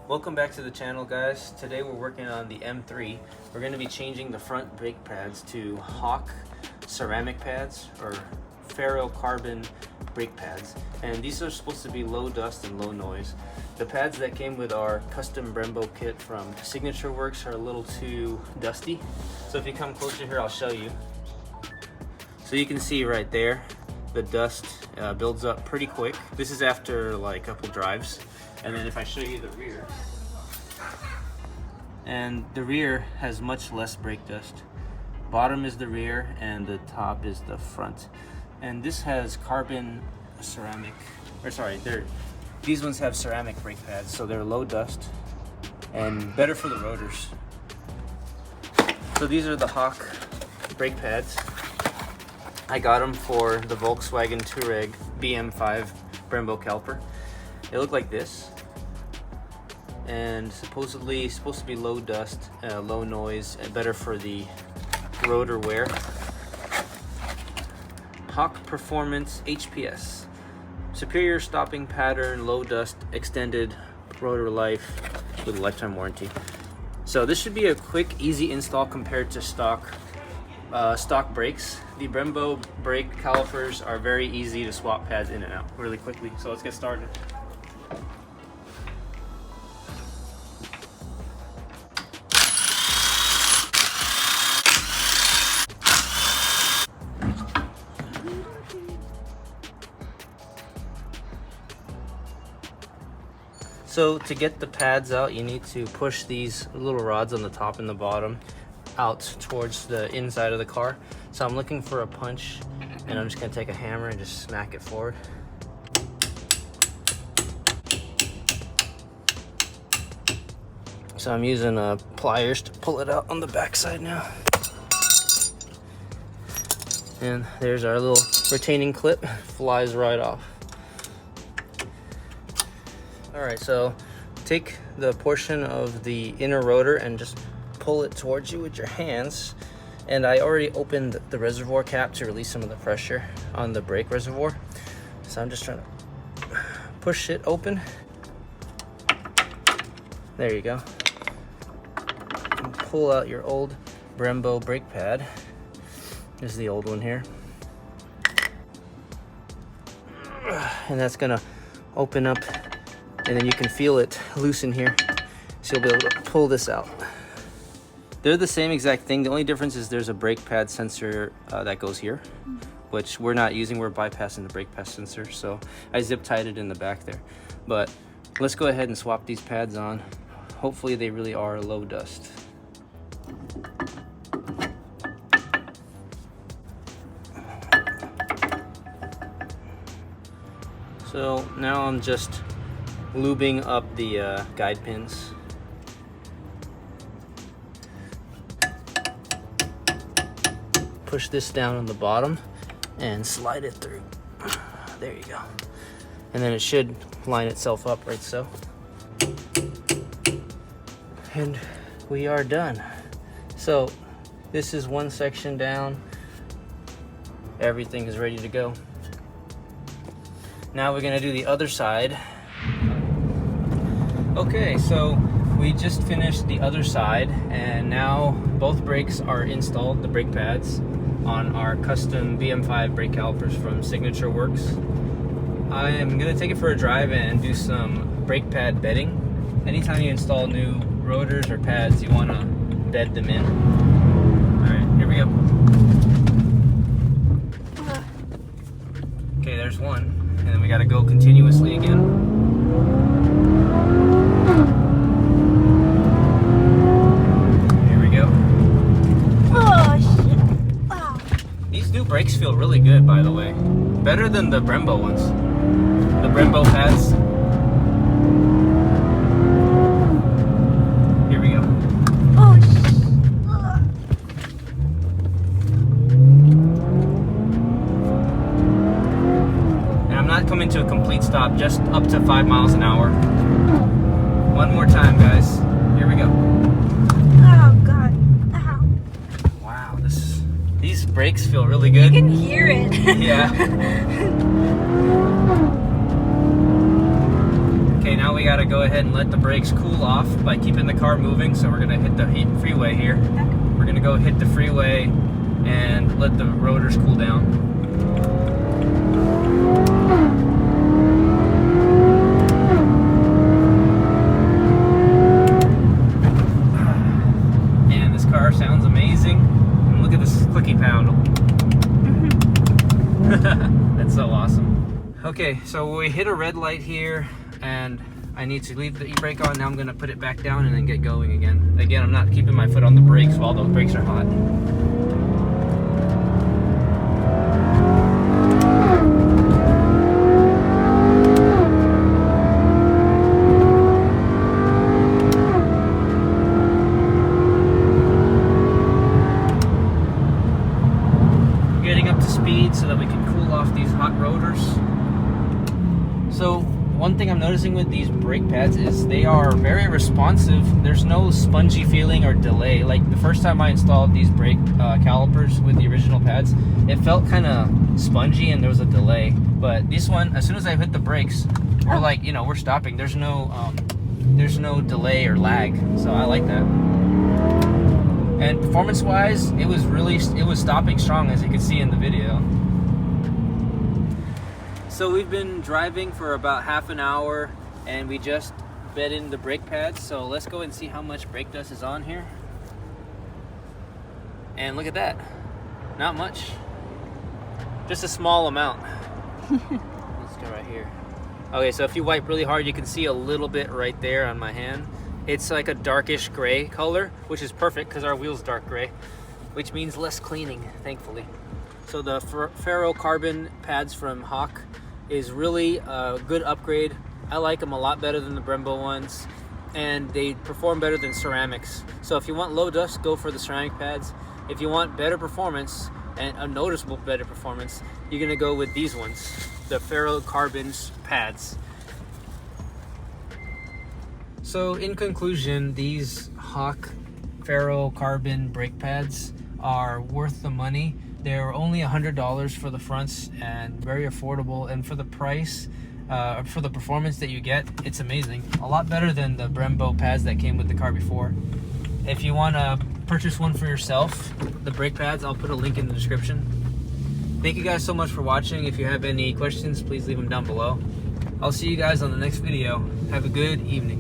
Welcome back to the channel, guys. Today we're working on the M3. We're going to be changing the front brake pads to Hawk ceramic pads or ferrocarbon brake pads, and these are supposed to be low dust and low noise. The pads that came with our custom Brembo kit from Signature Works are a little too dusty, so if you come closer here I'll show you. So you can see right there the dust builds up pretty quick. This is after like a couple drives. And then if I show you the rear, and the rear has much less brake dust. Bottom is the rear and the top is the front. And this has carbon ceramic, or sorry, these ones have ceramic brake pads, so they're low dust and better for the rotors. So these are the Hawk brake pads. I got them for the Volkswagen Touareg BM5 Brembo caliper. They look like this, and supposedly supposed to be low dust, low noise, and better for the rotor wear. Hawk Performance HPS, superior stopping pattern, low dust, extended rotor life with a lifetime warranty. So this should be a quick, easy install compared to stock brakes. The Brembo brake calipers are very easy to swap pads in and out really quickly. So let's get started. So to get the pads out, you need to push these little rods on the top and the bottom out towards the inside of the car. So I'm looking for a punch, and I'm just gonna take a hammer and just smack it forward. So I'm using pliers to pull it out on the back side now. And there's our little retaining clip, flies right off. Alright, so take the portion of the inner rotor and just pull it towards you with your hands. And I already opened the reservoir cap to release some of the pressure on the brake reservoir. So I'm just trying to push it open. There you go. And pull out your old Brembo brake pad. This is the old one here. And that's gonna open up, and then you can feel it loosen here, so you'll be able to pull this out. They're the same exact thing. The only difference is there's a brake pad sensor that goes here, which we're not using. We're bypassing the brake pad sensor, so I zip tied it in the back there. But let's go ahead and swap these pads on. Hopefully they really are low dust. So now I'm just lubing up the guide pins. Push this down on the bottom and slide it through. There you go. And then it should line itself up right so. And we are done. So this is one section down. Everything is ready to go. Now we're gonna do the other side. Okay, so we just finished the other side, and now both brakes are installed, the brake pads, on our custom BM5 brake calipers from Signature Works. I am gonna take it for a drive and do some brake pad bedding. Anytime you install new rotors or pads, you wanna bed them in. All right, here we go. Okay, there's one. And then we gotta go continuously again. Here we go. Oh shit. Wow. These new brakes feel really good, by the way. Better than the Brembo ones. The Brembo pads. Here we go. Oh shit. Coming to a complete stop, just up to 5 miles an hour. One more time, guys. Here we go. Oh god. Ow. Wow, these brakes feel really good. You can hear it. Yeah. Okay, now we gotta go ahead and let the brakes cool off by keeping the car moving. So we're gonna hit the freeway here. We're gonna go hit the freeway and let the rotors cool down. Man, this car sounds amazing. And look at this clicky pound. That's so awesome. Okay, so we hit a red light here and I need to leave the e-brake on. Now I'm gonna put it back down and then get going again. Again, I'm not keeping my foot on the brakes while those brakes are hot. Getting up to speed so that we can cool off these hot rotors. So one thing I'm noticing with these brake pads is they are very responsive. There's no spongy feeling or delay. Like the first time I installed these brake calipers with the original pads, it felt kind of spongy and there was a delay. But this one, as soon as I hit the brakes, we're like, you know, we're stopping. There's no delay or lag. So I like that. And performance-wise, it was stopping strong, as you can see in the video. So we've been driving for about half an hour and we just bed in the brake pads. So let's go and see how much brake dust is on here. And look at that. Not much. Just a small amount. Let's go right here. Okay, so if you wipe really hard, you can see a little bit right there on my hand. It's like a darkish gray color, which is perfect because our wheel's dark gray, which means less cleaning, thankfully. So the ferrocarbon pads from Hawk is really a good upgrade. I like them a lot better than the Brembo ones, and they perform better than ceramics. So if you want low dust, go for the ceramic pads. If you want better performance and a noticeable better performance, you're gonna go with these ones, the ferrocarbon pads. So in conclusion, these Hawk ferrocarbon brake pads are worth the money. They're only $100 for the fronts and very affordable, and for the price, for the performance that you get, it's amazing. A lot better than the Brembo pads that came with the car before. If you want to purchase one for yourself, the brake pads, I'll put a link in the description. Thank you guys so much for watching. If you have any questions, please leave them down below. I'll see you guys on the next video. Have a good evening.